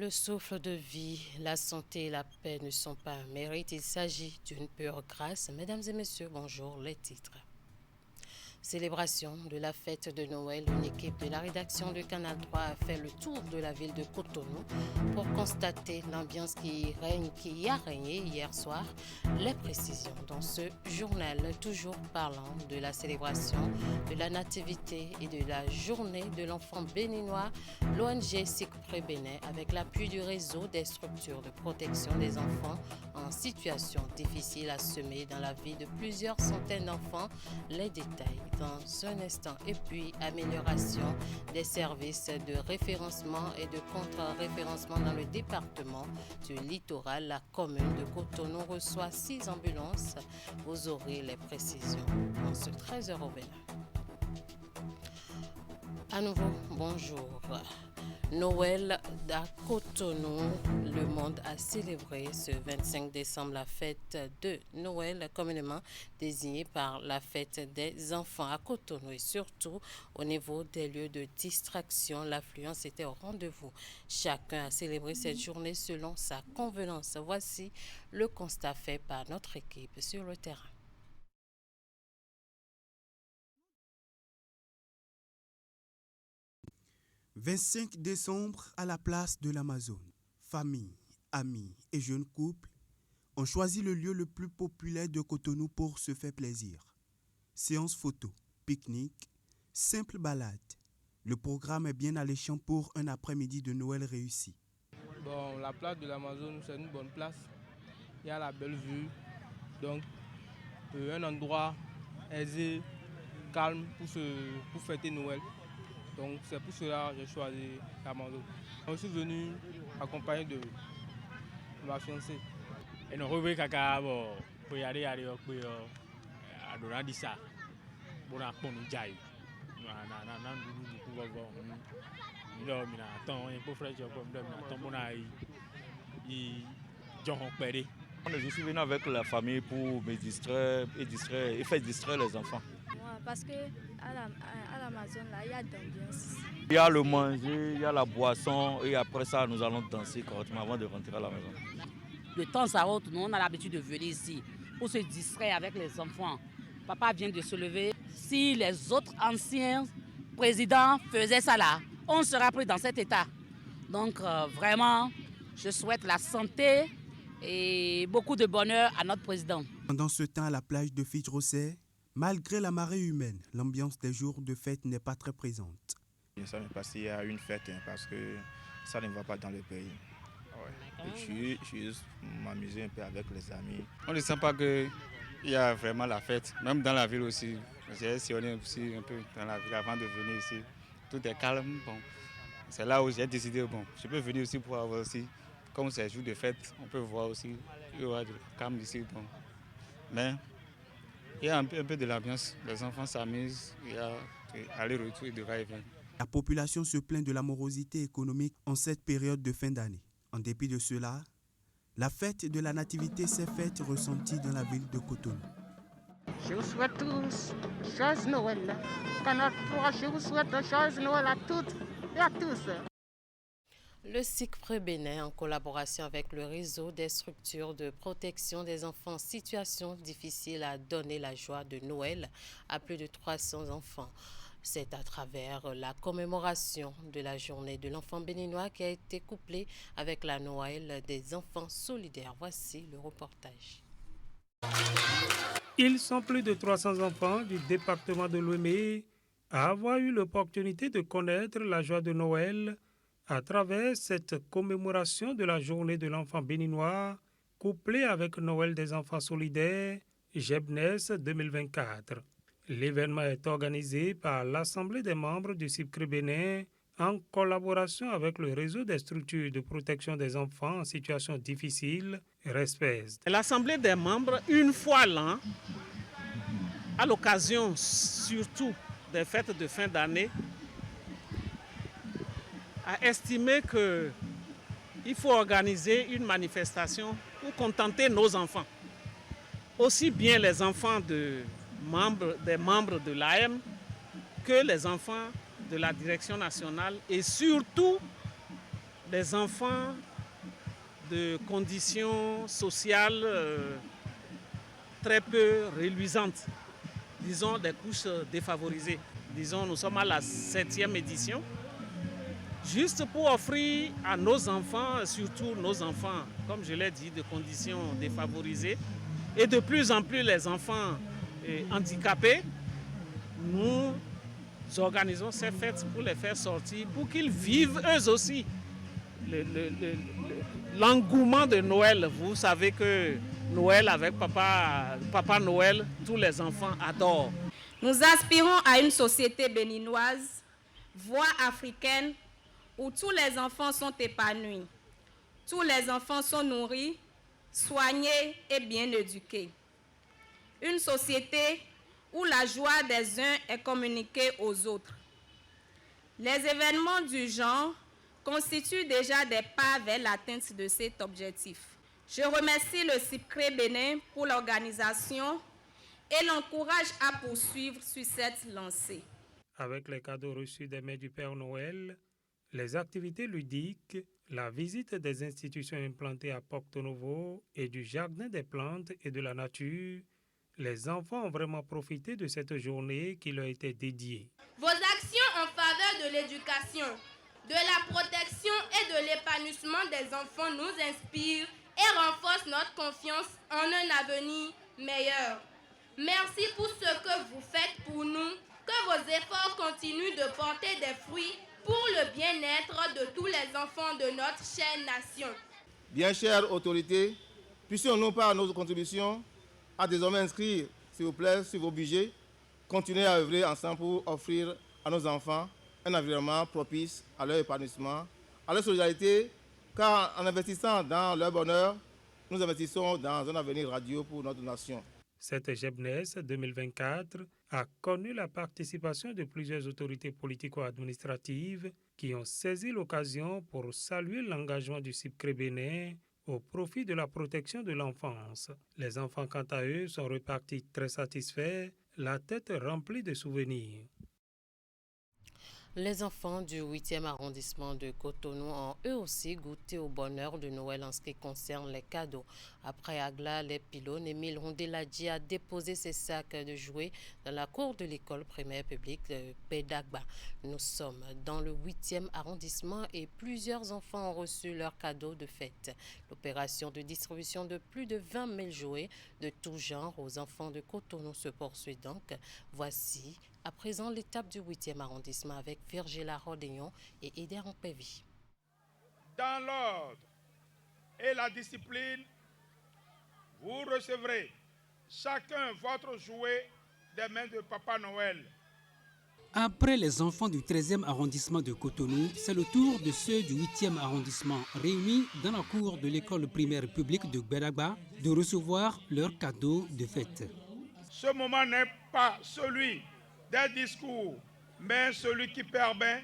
Le souffle de vie, la santé et la paix ne sont pas un mérite, il s'agit d'une pure grâce. Mesdames et messieurs, bonjour, les titres. Célébration de la fête de Noël, une équipe de la rédaction de Canal 3 a fait le tour de la ville de Cotonou pour constater l'ambiance qui y a régné hier soir. Les précisions dans ce journal, toujours parlant de la célébration de la nativité et de la journée de l'enfant béninois, l'ONG SICPRE Bénin, avec l'appui du réseau des structures de protection des enfants en situation difficile, a semé dans la vie de plusieurs centaines d'enfants. Les détails dans un instant. Et puis, amélioration des services de référencement et de contre-référencement dans le département du littoral. La commune de Cotonou reçoit 6 ambulances. Vous aurez les précisions dans ce 13h au Bénin. À nouveau, bonjour. Noël à Cotonou, le monde a célébré ce 25 décembre la fête de Noël, communément désignée par la fête des enfants à Cotonou, et surtout au niveau des lieux de distraction, l'affluence était au rendez-vous. Chacun a célébré cette journée selon sa convenance. Voici le constat fait par notre équipe sur le terrain. « 25 décembre à la place de l'Amazone. Famille, amis et jeunes couples ont choisi le lieu le plus populaire de Cotonou pour se faire plaisir. Séance photo, pique-nique, simple balade. Le programme est bien alléchant pour un après-midi de Noël réussi. Bon, la place de l'Amazone, c'est une bonne place. Il y a la belle vue. Donc, un endroit aisé, calme pour fêter Noël. Donc c'est pour cela que j'ai choisi l'Amazone. Je suis venu accompagné de ma fiancée. Et nous revoyons kaka pour y aller à Donadissa. Bon à pont nous jaille. Je suis venu avec la famille pour me distraire et faire distraire les enfants. Parce qu'à l'Amazone, il y a d'ambiance. Il y a le manger, il y a la boisson et après ça, nous allons danser correctement avant de rentrer à la maison. De temps à autre, nous on a l'habitude de venir ici pour se distraire avec les enfants. Papa vient de se lever. Si les autres anciens présidents faisaient ça là, on serait pris dans cet état. Donc vraiment, je souhaite la santé et beaucoup de bonheur à notre président. Pendant ce temps, à la plage de Fitch-Rosset, malgré la marée humaine, l'ambiance des jours de fête n'est pas très présente. Ça m'est passé à une fête parce que ça ne va pas dans le pays. Ouais. Et je suis juste m'amuser un peu avec les amis. On ne sent pas qu'il y a vraiment la fête, même dans la ville aussi. J'ai sillonné aussi un peu dans la ville avant de venir ici. Tout est calme. Bon. C'est là où j'ai décidé, je peux venir aussi pour avoir aussi, comme c'est jour de fête, on peut voir aussi, il y aura du calme ici. Bon. Mais il y a un peu de l'ambiance, les enfants s'amusent, il y a aller-retour et de va-et-vient. La population se plaint de la morosité économique en cette période de fin d'année. En dépit de cela, la fête de la nativité s'est faite ressentie dans la ville de Cotonou. Je vous souhaite tous joyeux Noël. Canal 3, je vous souhaite joyeux Noël à toutes et à tous. Le SICPRE Bénin, en collaboration avec le réseau des structures de protection des enfants en situation difficile, a donné la joie de Noël à plus de 300 enfants. C'est à travers la commémoration de la journée de l'enfant béninois qui a été couplée avec la Noël des enfants solidaires. Voici le reportage. Ils sont plus de 300 enfants du département de Lomé à avoir eu l'opportunité de connaître la joie de Noël à travers cette commémoration de la journée de l'enfant béninois, couplée avec Noël des enfants solidaires, Jebnes 2024. L'événement est organisé par l'Assemblée des membres du SICPRE Bénin en collaboration avec le réseau des structures de protection des enfants en situation difficile, RESPES. L'Assemblée des membres, une fois l'an, à l'occasion surtout des fêtes de fin d'année, a estimé qu'il faut organiser une manifestation pour contenter nos enfants. Aussi bien les enfants des membres de l'AM que les enfants de la direction nationale et surtout des enfants de conditions sociales très peu reluisantes, disons des couches défavorisées. Disons, nous sommes à la 7e édition, juste pour offrir à nos enfants, surtout nos enfants, comme je l'ai dit, de conditions défavorisées, et de plus en plus les enfants handicapés, nous organisons ces fêtes pour les faire sortir, pour qu'ils vivent eux aussi l'engouement de Noël. Vous savez que Noël avec Papa Noël, tous les enfants adorent. Nous aspirons à une société béninoise, voire africaine, où tous les enfants sont épanouis, tous les enfants sont nourris, soignés et bien éduqués. Une société où la joie des uns est communiquée aux autres. Les événements du genre constituent déjà des pas vers l'atteinte de cet objectif. Je remercie le CIPCRE Bénin pour l'organisation et l'encourage à poursuivre sur cette lancée. Avec les cadeaux reçus des mains du Père Noël, les activités ludiques, la visite des institutions implantées à Porto Novo et du Jardin des plantes et de la nature, les enfants ont vraiment profité de cette journée qui leur était dédiée. Vos actions en faveur de l'éducation, de la protection et de l'épanouissement des enfants nous inspirent et renforcent notre confiance en un avenir meilleur. Merci pour ce que vous faites pour nous, que vos efforts continuent de porter des fruits pour le bien-être de tous les enfants de notre chère nation. Bien chères autorités, puissions-nous par nos contributions à désormais inscrire, s'il vous plaît, sur vos budgets, continuer à œuvrer ensemble pour offrir à nos enfants un environnement propice à leur épanouissement, à leur solidarité, car en investissant dans leur bonheur, nous investissons dans un avenir radieux pour notre nation. Cette Jebnesse 2024 a connu la participation de plusieurs autorités politico-administratives qui ont saisi l'occasion pour saluer l'engagement du CIPCRE Bénin au profit de la protection de l'enfance. Les enfants, quant à eux, sont repartis très satisfaits, la tête remplie de souvenirs. Les enfants du 8e arrondissement de Cotonou ont eux aussi goûté au bonheur de Noël en ce qui concerne les cadeaux. Après Agla, les pylônes, Émile Rondeladji a déposé ses sacs de jouets dans la cour de l'école primaire publique de Bédagba. Nous sommes dans le 8e arrondissement et plusieurs enfants ont reçu leurs cadeaux de fête. L'opération de distribution de plus de 20 000 jouets de tout genre aux enfants de Cotonou se poursuit donc. Voici à présent l'étape du 8e arrondissement avec Virgila Rodéon et Eder Ampévi. Dans l'ordre et la discipline, vous recevrez chacun votre jouet des mains de Papa Noël. Après les enfants du 13e arrondissement de Cotonou, c'est le tour de ceux du 8e arrondissement réunis dans la cour de l'école primaire publique de Bédagba de recevoir leurs cadeaux de fête. Ce moment n'est pas celui des discours, mais celui qui permet,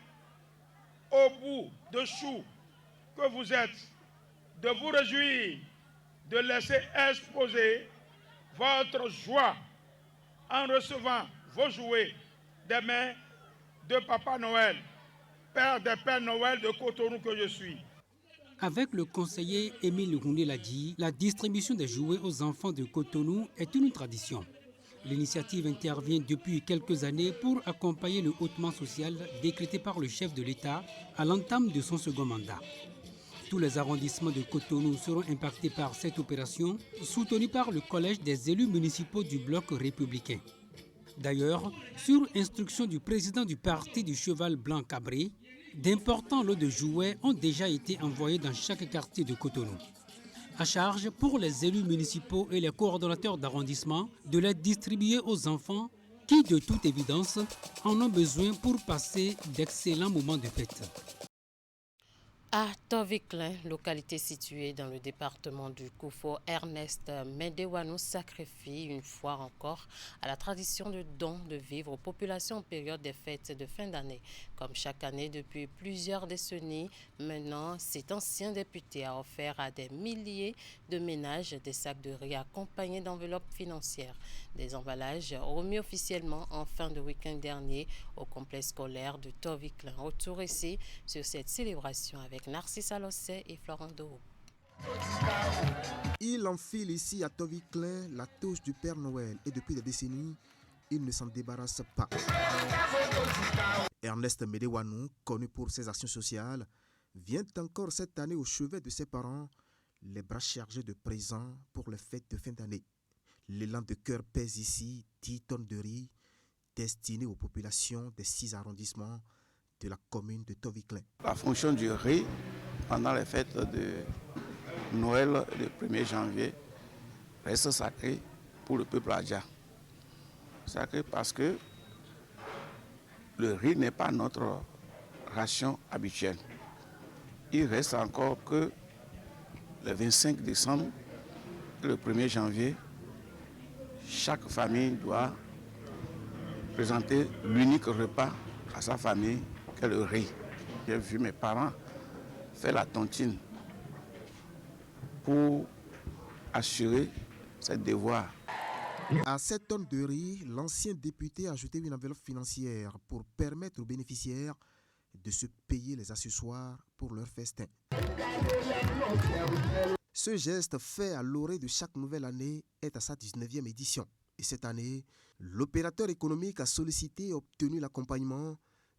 au bout de chou que vous êtes, de vous réjouir, de laisser exposer votre joie en recevant vos jouets des mains de Papa Noël, Père des Pères Noël de Cotonou que je suis. Avec le conseiller Émile Rondeladji, la distribution des jouets aux enfants de Cotonou est une tradition. L'initiative intervient depuis quelques années pour accompagner le hautement social décrété par le chef de l'État à l'entame de son second mandat. Tous les arrondissements de Cotonou seront impactés par cette opération, soutenue par le Collège des élus municipaux du bloc républicain. D'ailleurs, sur instruction du président du parti du Cheval Blanc Cabré, d'importants lots de jouets ont déjà été envoyés dans chaque quartier de Cotonou. À charge pour les élus municipaux et les coordonnateurs d'arrondissement de les distribuer aux enfants qui, de toute évidence, en ont besoin pour passer d'excellents moments de fête. À Toviklen, localité située dans le département du Koufo, Ernest Mendewanou sacrifie une fois encore à la tradition de don de vivre aux populations en période des fêtes de fin d'année. Comme chaque année depuis plusieurs décennies, maintenant, cet ancien député a offert à des milliers de ménages des sacs de riz accompagnés d'enveloppes financières. Des emballages remis officiellement en fin de week-end dernier au complexe scolaire de Toviklen. Retour ici sur cette célébration avec avec Narcisse Alossé et Florent Doho. Il enfile ici à Toviclin la touche du Père Noël et depuis des décennies, il ne s'en débarrasse pas. Ernest Medewanou, connu pour ses actions sociales, vient encore cette année au chevet de ses parents, les bras chargés de présents pour les fêtes de fin d'année. L'élan de cœur pèse ici 10 tonnes de riz destinées aux populations des 6 arrondissements de la commune de Toviclin. La fonction du riz pendant les fêtes de Noël le 1er janvier reste sacrée pour le peuple adja. Sacré parce que le riz n'est pas notre ration habituelle. Il reste encore que le 25 décembre et le 1er janvier, chaque famille doit présenter l'unique repas à sa famille qu'est le riz. J'ai vu mes parents faire la tontine pour assurer ce devoir. À 7 tonnes de riz, l'ancien député a ajouté une enveloppe financière pour permettre aux bénéficiaires de se payer les accessoires pour leur festin. Ce geste fait à l'orée de chaque nouvelle année est à sa 19e édition. Et cette année, l'opérateur économique a sollicité et obtenu l'accompagnement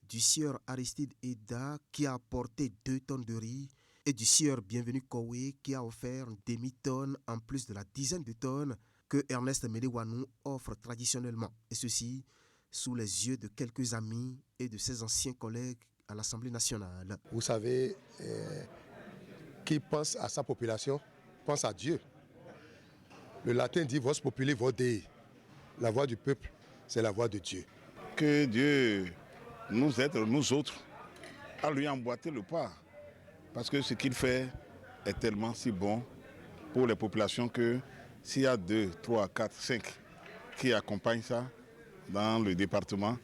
du sieur Aristide Eda qui a apporté 2 tonnes de riz et du sieur Bienvenu Kowe qui a offert une demi-tonne en plus de la dizaine de tonnes que Ernest Medewanou offre traditionnellement. Et ceci sous les yeux de quelques amis et de ses anciens collègues à l'Assemblée nationale. Vous savez, qui pense à sa population, pense à Dieu. Le latin dit « Vos populi, vos dei ». La voix du peuple, c'est la voix de Dieu. Que Dieu nous aide, nous autres, à lui emboîter le pas. Parce que ce qu'il fait est tellement si bon pour les populations que s'il y a 2, 3, 4, 5 qui accompagnent ça dans le département,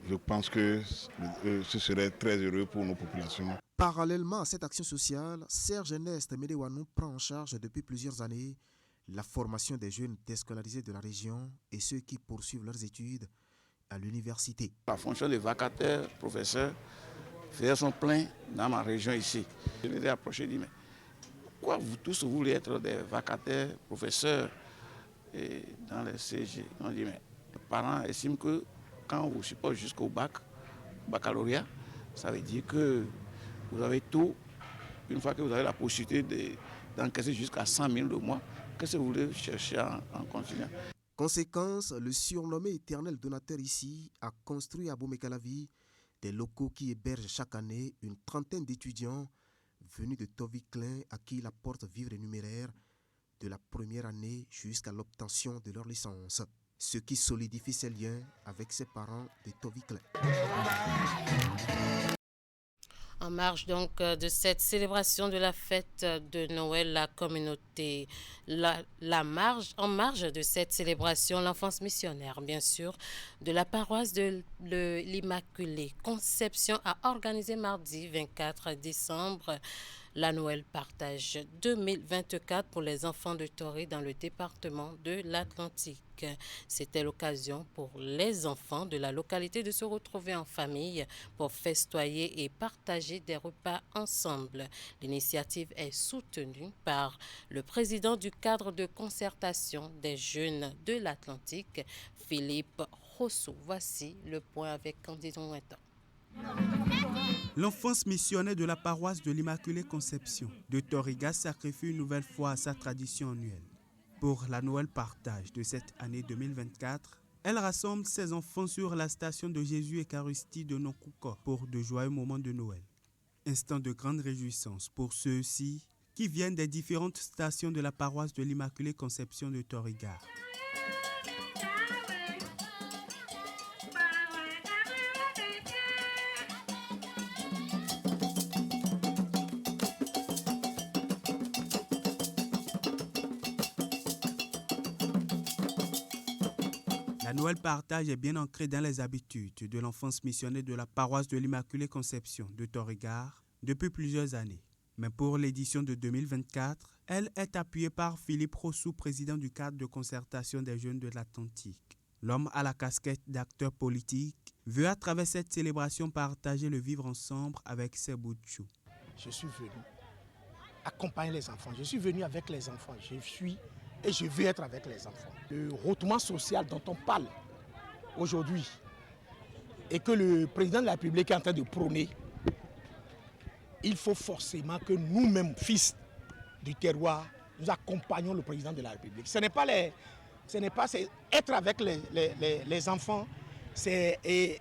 je pense que ce serait très heureux pour nos populations. Parallèlement à cette action sociale, Serge Ernest Medewanou prend en charge depuis plusieurs années la formation des jeunes déscolarisés de la région et ceux qui poursuivent leurs études à l'université. La fonction de vacataire, professeur, faisait son plein dans ma région ici. Je les ai approchés et dit, mais pourquoi vous tous voulez être des vacataires, professeurs dans les CG? On dit, mais les parents estiment que quand on vous supporte jusqu'au baccalauréat, ça veut dire que vous avez tout. Une fois que vous avez la possibilité d'encaisser jusqu'à 100 000 de mois, qu'est-ce que vous voulez chercher en continuant? Conséquence, le surnommé éternel donateur ici a construit à Bomekalavi des locaux qui hébergent chaque année une trentaine d'étudiants venus de Toviclin à qui il apporte vivres et numéraires de la première année jusqu'à l'obtention de leur licence, ce qui solidifie ses liens avec ses parents de Toviclin. En marge donc de cette célébration de la fête de Noël, la communauté, en marge de cette célébration, l'enfance missionnaire, bien sûr, de la paroisse de l'Immaculée Conception a organisé mardi 24 décembre la Noël Partage 2024 pour les enfants de Toré dans le département de l'Atlantique. C'était l'occasion pour les enfants de la localité de se retrouver en famille pour festoyer et partager des repas ensemble. L'initiative est soutenue par le président du cadre de concertation des jeunes de l'Atlantique, Philippe Rousseau. Voici le point avec Candido Ouintan. L'enfance missionnaire de la paroisse de l'Immaculée Conception de Toriga sacrifie une nouvelle fois à sa tradition annuelle. Pour la Noël Partage de cette année 2024, elle rassemble ses enfants sur la station de Jésus Eucharistie de Nokouko pour de joyeux moments de Noël. Instant de grande réjouissance pour ceux-ci qui viennent des différentes stations de la paroisse de l'Immaculée Conception de Toriga. La Noël Partage est bien ancrée dans les habitudes de l'enfance missionnaire de la paroisse de l'Immaculée Conception de Torigar depuis plusieurs années. Mais pour l'édition de 2024, elle est appuyée par Philippe Rousseau, président du cadre de concertation des jeunes de l'Atlantique. L'homme à la casquette d'acteur politique veut à travers cette célébration partager le vivre ensemble avec ses bouts de chou. je suis venu accompagner les enfants. Je suis venu avec les enfants. Je suis et je vais être avec les enfants. Le retournement social dont on parle aujourd'hui et que le président de la République est en train de prôner, il faut forcément que nous-mêmes, fils du terroir, nous accompagnons le président de la République. Ce n'est pas être avec les enfants, c'est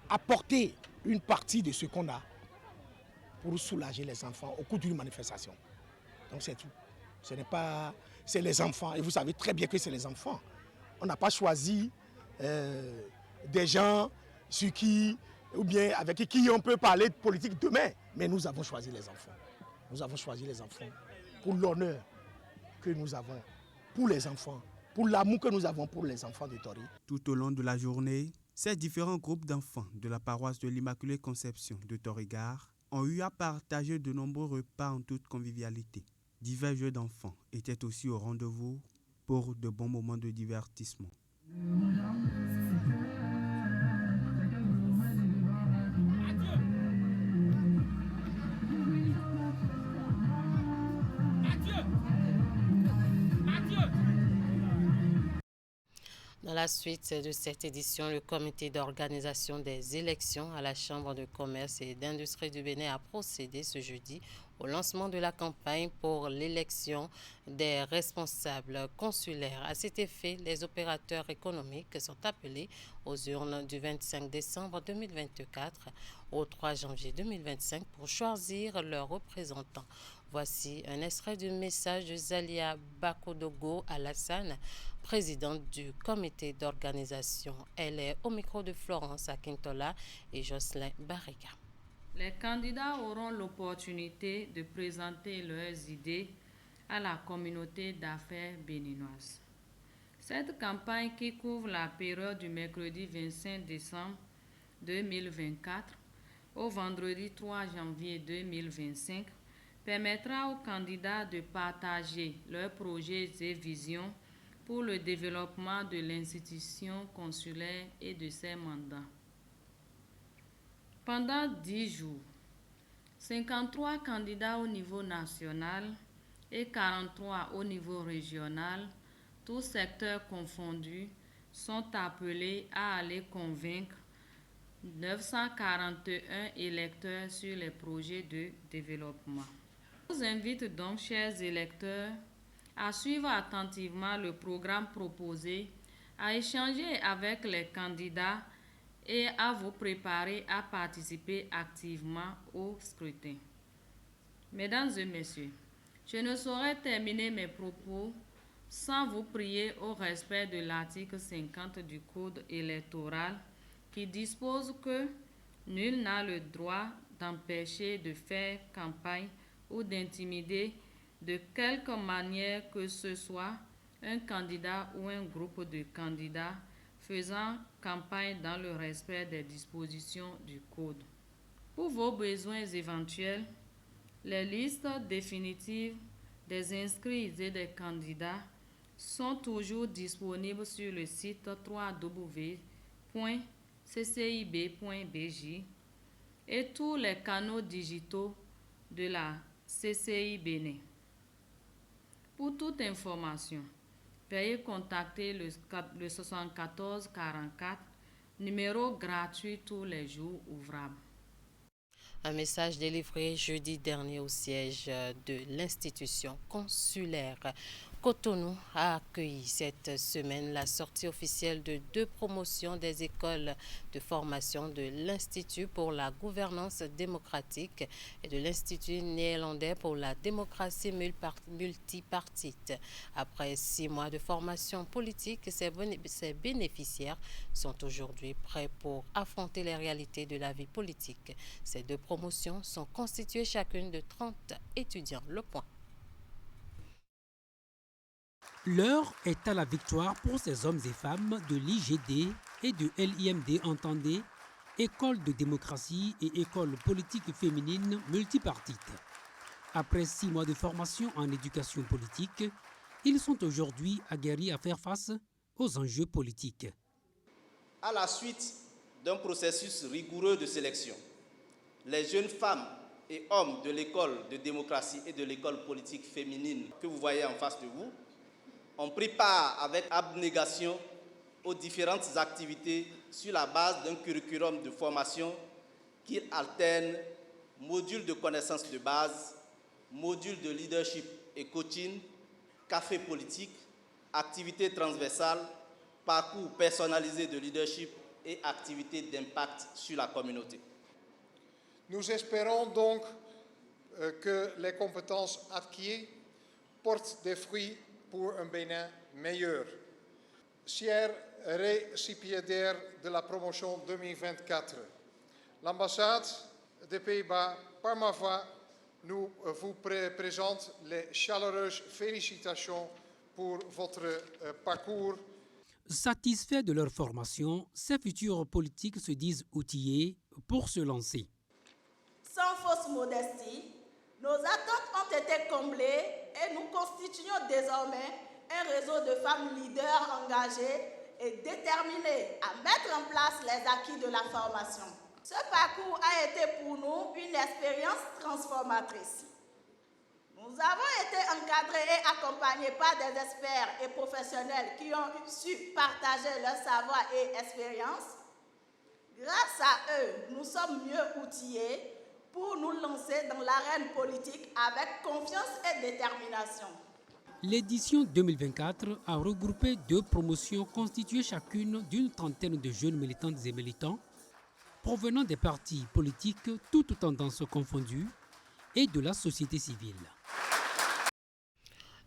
apporter une partie de ce qu'on a pour soulager les enfants au cours d'une manifestation. Donc c'est tout. Ce n'est pas... C'est les enfants. Et vous savez très bien que c'est les enfants. On n'a pas choisi des gens sur qui, ou bien avec qui on peut parler de politique demain. Mais nous avons choisi les enfants. Nous avons choisi les enfants pour l'honneur que nous avons pour les enfants, pour l'amour que nous avons pour les enfants de Tori. Tout au long de la journée, ces différents groupes d'enfants de la paroisse de l'Immaculée Conception de Tori-Gare ont eu à partager de nombreux repas en toute convivialité. Divers jeux d'enfants étaient aussi au rendez-vous pour de bons moments de divertissement. Dans la suite de cette édition, le comité d'organisation des élections à la Chambre de commerce et d'industrie du Bénin a procédé ce jeudi au lancement de la campagne pour l'élection des responsables consulaires. À cet effet, les opérateurs économiques sont appelés aux urnes du 25 décembre 2024 au 3 janvier 2025 pour choisir leurs représentants. Voici un extrait du message de Zalia Bakodogo Alassane, présidente du comité d'organisation. Elle est au micro de Florence Akintola et Jocelyn Barriga. Les candidats auront l'opportunité de présenter leurs idées à la communauté d'affaires béninoise. Cette campagne qui couvre la période du mercredi 25 décembre 2024 au vendredi 3 janvier 2025 permettra aux candidats de partager leurs projets et visions pour le développement de l'institution consulaire et de ses mandats. Pendant 10 jours, 53 candidats au niveau national et 43 au niveau régional, tous secteurs confondus, sont appelés à aller convaincre 941 électeurs sur les projets de développement. Je vous invite donc, chers électeurs, à suivre attentivement le programme proposé, à échanger avec les candidats et à vous préparer à participer activement au scrutin. Mesdames et messieurs, je ne saurais terminer mes propos sans vous prier au respect de l'article 50 du Code électoral qui dispose que nul n'a le droit d'empêcher de faire campagne ou d'intimider de quelque manière que ce soit un candidat ou un groupe de candidats faisant campagne dans le respect des dispositions du Code. Pour vos besoins éventuels, les listes définitives des inscrits et des candidats sont toujours disponibles sur le site www.ccib.bj et tous les canaux digitaux de la CCI Bénin. Pour toute information, veuillez contacter le 74 44, numéro gratuit tous les jours ouvrables. Un message délivré jeudi dernier au siège de l'institution consulaire. Cotonou a accueilli cette semaine la sortie officielle de 2 promotions des écoles de formation de l'Institut pour la gouvernance démocratique et de l'Institut néerlandais pour la démocratie multipartite. Après 6 mois de formation politique, ces bénéficiaires sont aujourd'hui prêts pour affronter les réalités de la vie politique. Ces 2 promotions sont constituées chacune de 30 étudiants. Le point. L'heure est à la victoire pour ces hommes et femmes de l'IGD et de l'IMD, entendez, École de démocratie et École politique féminine multipartite. Après 6 mois de formation en éducation politique, ils sont aujourd'hui aguerris à faire face aux enjeux politiques. À la suite d'un processus rigoureux de sélection, les jeunes femmes et hommes de l'école de démocratie et de l'école politique féminine que vous voyez en face de vous ont pris part avec abnégation aux différentes activités sur la base d'un curriculum de formation qui alterne modules de connaissances de base, modules de leadership et coaching, café politique, activités transversales, parcours personnalisé de leadership et activités d'impact sur la communauté. Nous espérons donc que les compétences acquises portent des fruits pour un Bénin meilleur. Chers récipiendaires de la promotion 2024, l'ambassade des Pays-Bas, par ma voix, nous vous présente les chaleureuses félicitations pour votre parcours. Satisfaits de leur formation, ces futurs politiques se disent outillés pour se lancer. Sans fausse modestie, nos attentes ont été comblées et nous constituons désormais un réseau de femmes leaders engagées et déterminées à mettre en place les acquis de la formation. Ce parcours a été pour nous une expérience transformatrice. Nous avons été encadrés et accompagnés par des experts et professionnels qui ont su partager leur savoir et expérience. Grâce à eux, nous sommes mieux outillés pour nous lancer dans l'arène politique avec confiance et détermination. L'édition 2024 a regroupé 2 promotions constituées chacune d'une trentaine de jeunes militantes et militants provenant des partis politiques, toutes tendances confondues, et de la société civile.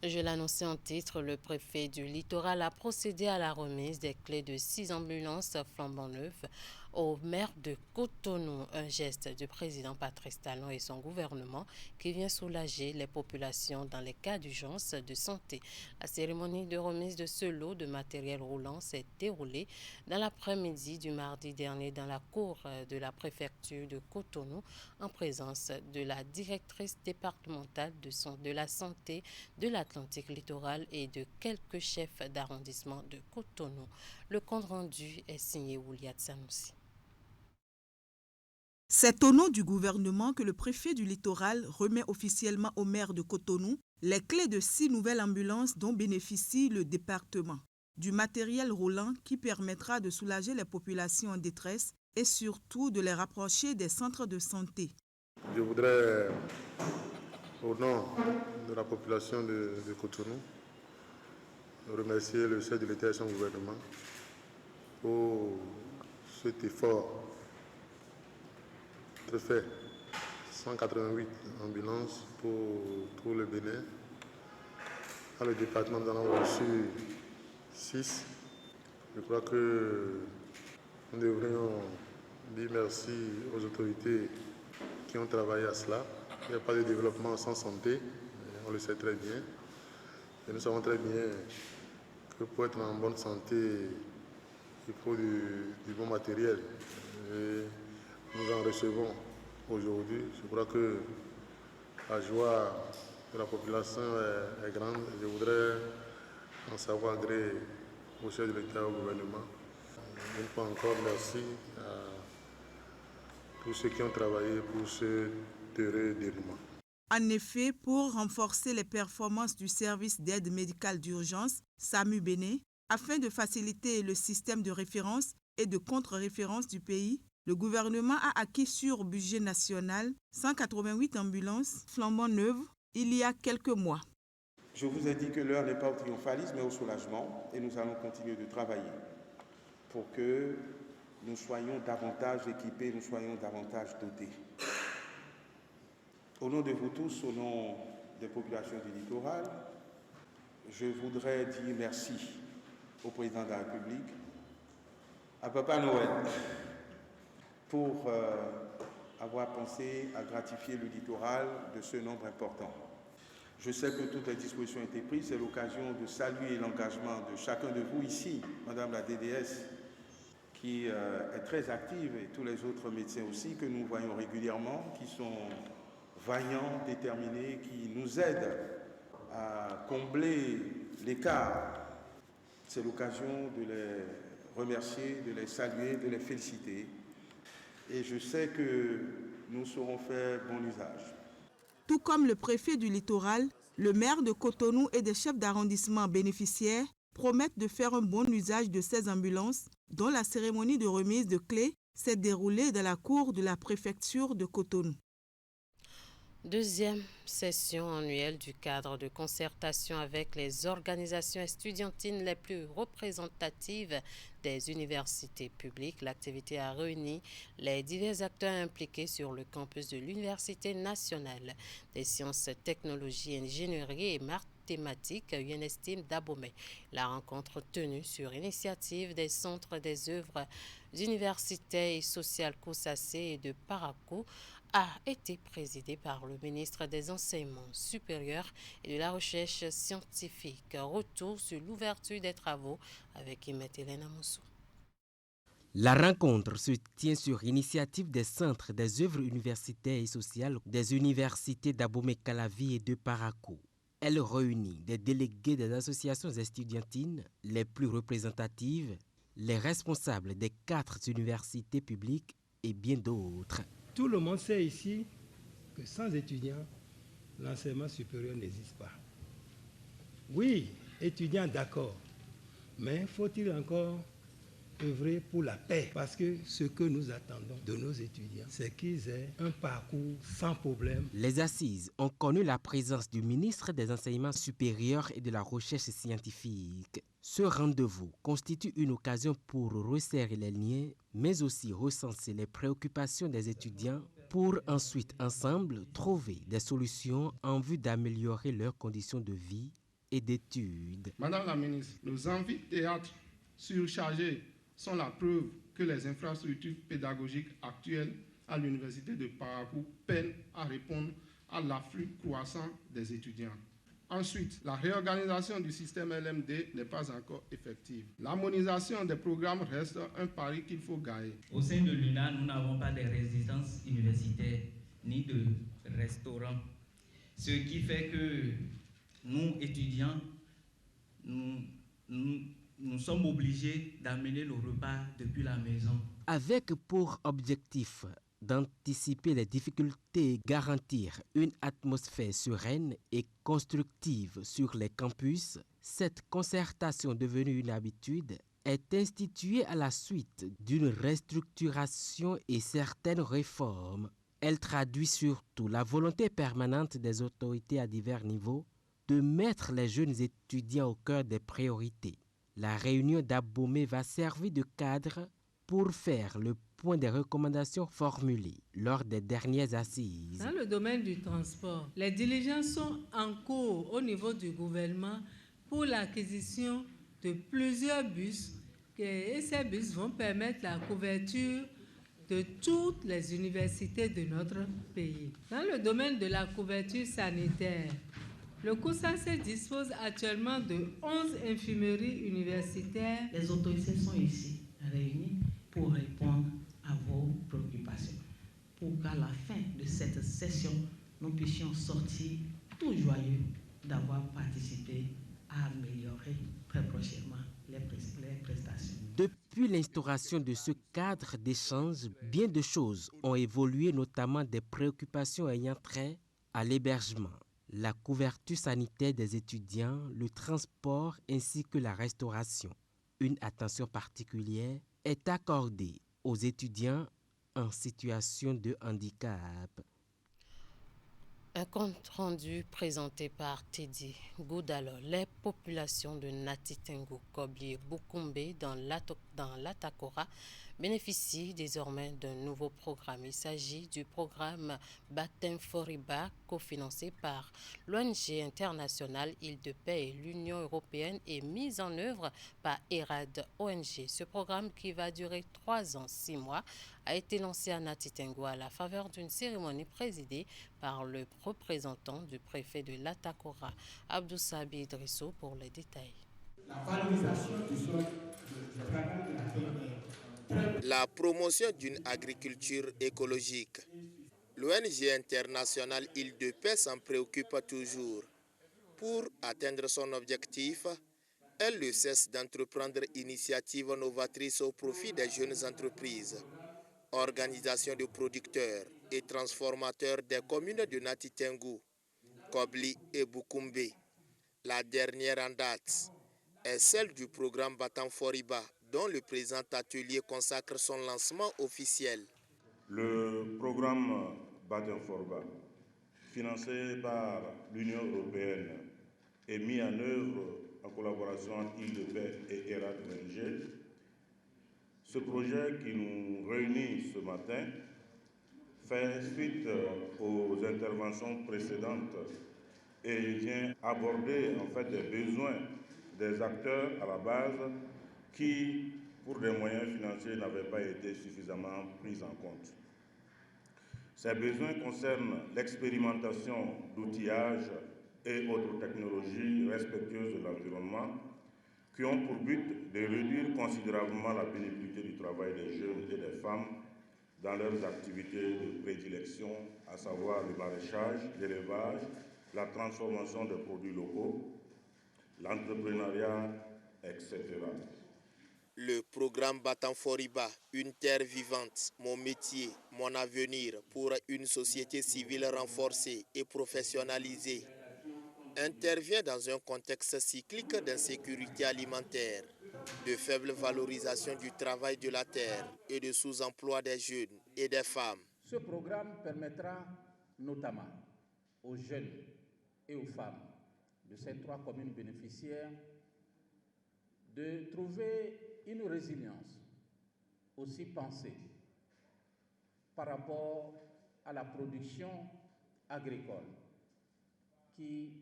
Je l'annonçais en titre, le préfet du littoral a procédé à la remise des clés de 6 ambulances flambant neuves au maire de Cotonou, un geste du président Patrice Talon et son gouvernement qui vient soulager les populations dans les cas d'urgence de santé. La cérémonie de remise de ce lot de matériel roulant s'est déroulée dans l'après-midi du mardi dernier dans la cour de la préfecture de Cotonou en présence de la directrice départementale de la santé de l'Atlantique littoral et de quelques chefs d'arrondissement de Cotonou. Le compte rendu est signé Ouliat Sanoussi. C'est au nom du gouvernement que le préfet du littoral remet officiellement au maire de Cotonou les clés de 6 nouvelles ambulances dont bénéficie le département. Du matériel roulant qui permettra de soulager les populations en détresse et surtout de les rapprocher des centres de santé. Je voudrais, au nom de la population de Cotonou, remercier le chef de l'État et son gouvernement pour cet effort fait 188 ambulances pour tout le Bénin. Dans le département, nous avons reçu 6. Je crois que nous devrions dire merci aux autorités qui ont travaillé à cela. Il n'y a pas de développement sans santé, on le sait très bien. Et nous savons très bien que pour être en bonne santé, il faut du bon matériel. Et nous en recevons aujourd'hui. Je crois que la joie de la population est grande. Je voudrais en savoir gré au chef de l'État et au gouvernement. Une fois encore, merci à tous ceux qui ont travaillé pour ce heureux déroulement. En effet, pour renforcer les performances du service d'aide médicale d'urgence, SAMU Bénin, afin de faciliter le système de référence et de contre-référence du pays, le gouvernement a acquis sur budget national 188 ambulances flambant neuves il y a quelques mois. Je vous ai dit que l'heure n'est pas au triomphalisme mais au soulagement et nous allons continuer de travailler pour que nous soyons davantage équipés, nous soyons davantage dotés. Au nom de vous tous, au nom des populations du littoral, je voudrais dire merci au président de la République, à Papa Noël, pour avoir pensé à gratifier le littoral de ce nombre important. Je sais que toutes les dispositions ont été prises. C'est l'occasion de saluer l'engagement de chacun de vous ici, Madame la DDS, qui est très active, et tous les autres médecins aussi, que nous voyons régulièrement, qui sont vaillants, déterminés, qui nous aident à combler l'écart. C'est l'occasion de les remercier, de les saluer, de les féliciter. Et je sais que nous saurons faire bon usage. Tout comme le préfet du littoral, le maire de Cotonou et des chefs d'arrondissement bénéficiaires promettent de faire un bon usage de ces ambulances, dont la cérémonie de remise de clés s'est déroulée dans la cour de la préfecture de Cotonou. Deuxième session annuelle du cadre de concertation avec les organisations estudiantines les plus représentatives des universités publiques. L'activité a réuni les divers acteurs impliqués sur le campus de l'Université nationale des sciences, technologies, ingénierie et mathématiques UNSTIM d'Abomey. La rencontre tenue sur initiative des centres des œuvres universitaires et sociales COSACE et de Parakou a été présidée par le ministre des Enseignements supérieurs et de la Recherche scientifique. Retour sur l'ouverture des travaux avec Hélène Amoussou. La rencontre se tient sur initiative des centres des œuvres universitaires et sociales des universités d'Abomey-Calavi et de Parakou. Elle réunit des délégués des associations estudiantines les plus représentatives, les responsables des 4 universités publiques et bien d'autres. Tout le monde sait ici que sans étudiants, l'enseignement supérieur n'existe pas. Oui, étudiants, d'accord, mais faut-il encore œuvrer pour la paix? Parce que ce que nous attendons de nos étudiants, c'est qu'ils aient un parcours sans problème. Les assises ont connu la présence du ministre des Enseignements supérieurs et de la Recherche scientifique. Ce rendez-vous constitue une occasion pour resserrer les liens, mais aussi recenser les préoccupations des étudiants pour ensuite, ensemble, trouver des solutions en vue d'améliorer leurs conditions de vie et d'études. Madame la ministre, nos amphithéâtres surchargés sont la preuve que les infrastructures pédagogiques actuelles à l'université de Parakou peinent à répondre à l'afflux croissant des étudiants. Ensuite, la réorganisation du système LMD n'est pas encore effective. L'harmonisation des programmes reste un pari qu'il faut gagner. Au sein de l'UNA, nous n'avons pas de résidences universitaires ni de restaurants. Ce qui fait que nous, étudiants, nous sommes obligés d'amener le repas depuis la maison. Avec pour objectif d'anticiper les difficultés et garantir une atmosphère sereine et constructive sur les campus, cette concertation devenue une habitude est instituée à la suite d'une restructuration et certaines réformes. Elle traduit surtout la volonté permanente des autorités à divers niveaux de mettre les jeunes étudiants au cœur des priorités. La réunion d'Abomey va servir de cadre pour faire le point des recommandations formulées lors des dernières assises. Dans le domaine du transport, les diligences sont en cours au niveau du gouvernement pour l'acquisition de plusieurs bus et ces bus vont permettre la couverture de toutes les universités de notre pays. Dans le domaine de la couverture sanitaire, le COSACE dispose actuellement de 11 infirmeries universitaires. Les autorités sont ici réunies pour répondre à vos préoccupations, pour qu'à la fin de cette session, nous puissions sortir tout joyeux d'avoir participé à améliorer très prochainement les prestations. Depuis l'instauration de ce cadre d'échange, bien de choses ont évolué, notamment des préoccupations ayant trait à l'hébergement, la couverture sanitaire des étudiants, le transport ainsi que la restauration. Une attention particulière est accordée aux étudiants en situation de handicap. Un compte rendu présenté par Teddy Goudalo. Les populations de Natitengo, Kobli et Bukumbe dans l'Atakora bénéficient désormais d'un nouveau programme. Il s'agit du programme Batem Foriba, cofinancé par l'ONG internationale Île de Paix et l'Union européenne et mis en œuvre par ERAD ONG. Ce programme, qui va durer 3 ans, 6 mois, a été lancé à Natitengo à la faveur d'une cérémonie présidée par le représentant du préfet de l'Atakora, Abdou Sabi Idrissou, pour les détails. La valorisation du sol de travail de la terre. La promotion d'une agriculture écologique. L'ONG internationale Île de Paix s'en préoccupe toujours. Pour atteindre son objectif, elle ne cesse d'entreprendre initiatives novatrices au profit des jeunes entreprises, organisations de producteurs, et transformateurs des communes de Nati Tengou, Kobli et Bukumbe. La dernière en date est celle du programme Batan Foriba, dont le présent atelier consacre son lancement officiel. Le programme Batan Foriba, financé par l'Union européenne, est mis en œuvre en collaboration entre Île-de-Paix et ERAD ONG. Ce projet qui nous réunit ce matin fait suite aux interventions précédentes et vient aborder en fait les besoins des acteurs à la base qui, pour des moyens financiers, n'avaient pas été suffisamment pris en compte. Ces besoins concernent l'expérimentation d'outillage et autres technologies respectueuses de l'environnement qui ont pour but de réduire considérablement la pénibilité du travail des jeunes et des femmes dans leurs activités de prédilection, à savoir le maraîchage, l'élevage, la transformation des produits locaux, l'entrepreneuriat, etc. Le programme Batan Foriba, une terre vivante, mon métier, mon avenir pour une société civile renforcée et professionnalisée, intervient dans un contexte cyclique d'insécurité alimentaire, de faible valorisation du travail de la terre et de sous-emploi des jeunes et des femmes. Ce programme permettra notamment aux jeunes et aux femmes de ces 3 communes bénéficiaires de trouver une résilience aussi pensée par rapport à la production agricole qui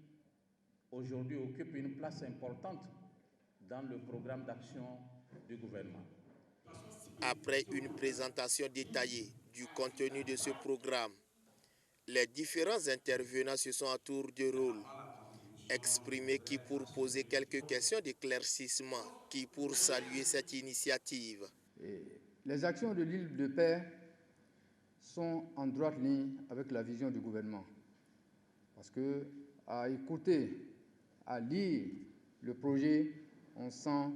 aujourd'hui occupe une place importante dans le programme d'action du gouvernement. Après une présentation détaillée du contenu de ce programme, les différents intervenants se sont à tour de rôle exprimés, qui pour poser quelques questions d'éclaircissement, qui pour saluer cette initiative. Les actions de l'île de Paix sont en droite ligne avec la vision du gouvernement. Parce que, à écouter, à lire le projet, on sent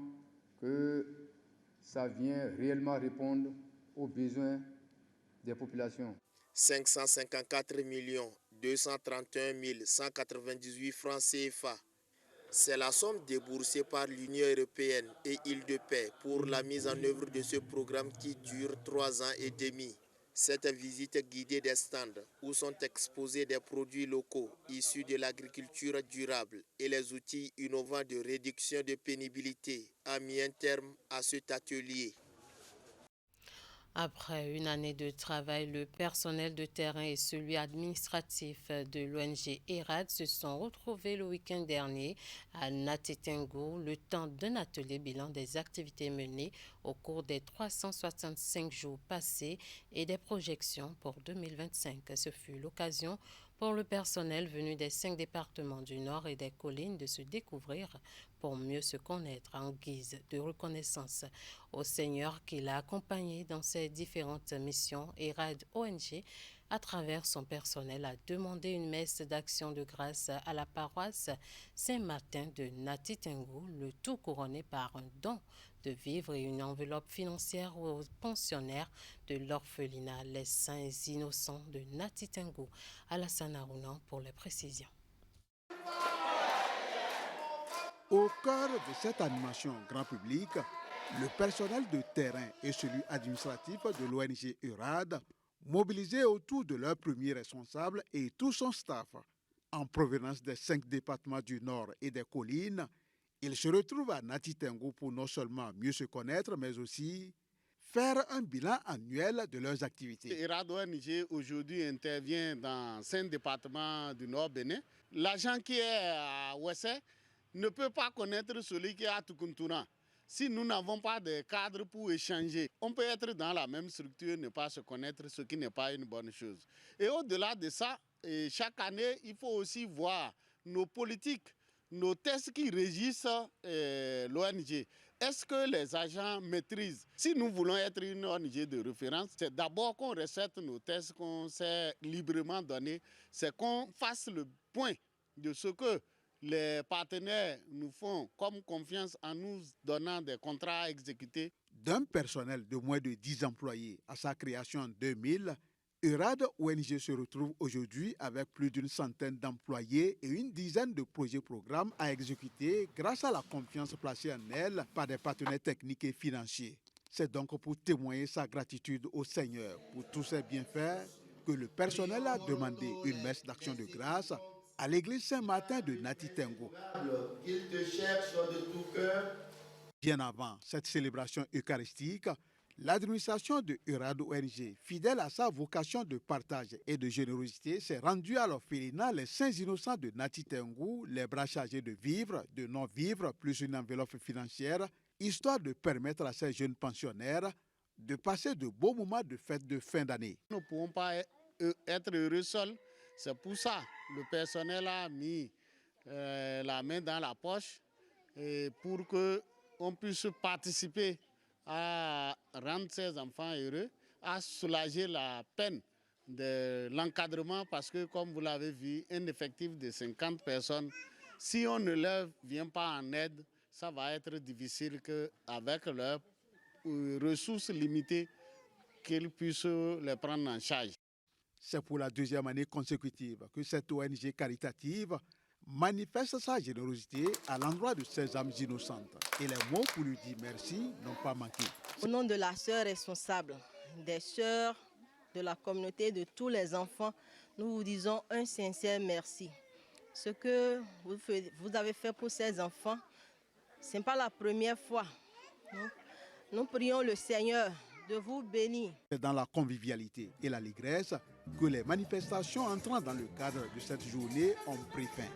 que ça vient réellement répondre aux besoins des populations. 554 231 198 francs CFA. C'est la somme déboursée par l'Union européenne et Île-de-Paix pour la mise en œuvre de ce programme qui dure 3 ans et demi. Cette visite guidée des stands où sont exposés des produits locaux issus de l'agriculture durable et les outils innovants de réduction de pénibilité a mis un terme à cet atelier. Après une année de travail, le personnel de terrain et celui administratif de l'ONG ERAD se sont retrouvés le week-end dernier à Nati Tengou, le temps d'un atelier bilan des activités menées au cours des 365 jours passés et des projections pour 2025. Ce fut l'occasion pour le personnel venu des 5 départements du Nord et des collines de se découvrir pour mieux se connaître en guise de reconnaissance au Seigneur qui l'a accompagné dans ses différentes missions. ERAD ONG, à travers son personnel, a demandé une messe d'action de grâce à la paroisse Saint-Martin de Nati Tengou, le tout couronné par un don de vivres et une enveloppe financière aux pensionnaires de l'orphelinat Les Saints Innocents de Nati Tengou. Alassane Arounan pour les précisions. Au cœur de cette animation grand public, le personnel de terrain et celui administratif de l'ONG ERAD, mobilisés autour de leur premier responsable et tout son staff, en provenance des 5 départements du Nord et des collines, ils se retrouvent à Nati Tengou pour non seulement mieux se connaître, mais aussi faire un bilan annuel de leurs activités. ERAD ONG aujourd'hui intervient dans 5 départements du Nord Bénin. L'agent qui est à Ouessé ne peut pas connaître celui qui est à Tukuntuna. Si nous n'avons pas de cadre pour échanger, on peut être dans la même structure, ne pas se connaître, ce qui n'est pas une bonne chose. Et au-delà de ça, chaque année, il faut aussi voir nos politiques, nos tests qui régissent l'ONG. Est-ce que les agents maîtrisent? Si nous voulons être une ONG de référence, c'est d'abord qu'on recette nos tests qu'on s'est librement donnés, c'est qu'on fasse le point de ce que les partenaires nous font comme confiance en nous donnant des contrats à exécuter. D'un personnel de moins de 10 employés à sa création en 2000, EURAD ONG se retrouve aujourd'hui avec plus d'une centaine d'employés et une dizaine de projets-programmes à exécuter grâce à la confiance placée en elle par des partenaires techniques et financiers. C'est donc pour témoigner sa gratitude au Seigneur pour tous ses bienfaits que le personnel a demandé une messe d'action de grâce à l'église Saint-Martin de Natitengo. Qu'il te cherche de tout cœur. Bien avant cette célébration eucharistique, l'administration de EURAD ONG, fidèle à sa vocation de partage et de générosité, s'est rendue à l'orphelinat Les Saints Innocents de Natitengo, les bras chargés de vivres, de non-vivres, plus une enveloppe financière, histoire de permettre à ces jeunes pensionnaires de passer de beaux moments de fête de fin d'année. Nous ne pouvons pas être heureux seuls. C'est pour ça que le personnel a mis la main dans la poche et pour qu'on puisse participer à rendre ces enfants heureux, à soulager la peine de l'encadrement parce que, comme vous l'avez vu, un effectif de 50 personnes, si on ne leur vient pas en aide, ça va être difficile qu'avec leurs ressources limitées, qu'ils puissent les prendre en charge. C'est pour la deuxième année consécutive que cette ONG caritative manifeste sa générosité à l'endroit de ces âmes innocentes. Et les mots pour lui dire merci n'ont pas manqué. Au nom de la sœur responsable, des sœurs, de la communauté, de tous les enfants, nous vous disons un sincère merci. Ce que vous avez fait pour ces enfants, ce n'est pas la première fois. Nous prions le Seigneur de vous bénir. C'est dans la convivialité et l'allégresse que les manifestations entrant dans le cadre de cette journée ont pris fin.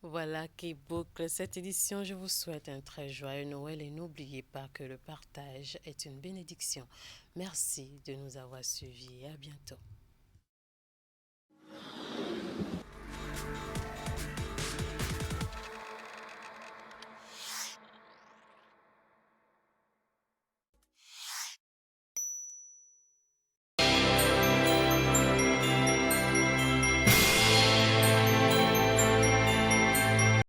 Voilà qui boucle cette édition. Je vous souhaite un très joyeux Noël et n'oubliez pas que le partage est une bénédiction. Merci de nous avoir suivis et à bientôt.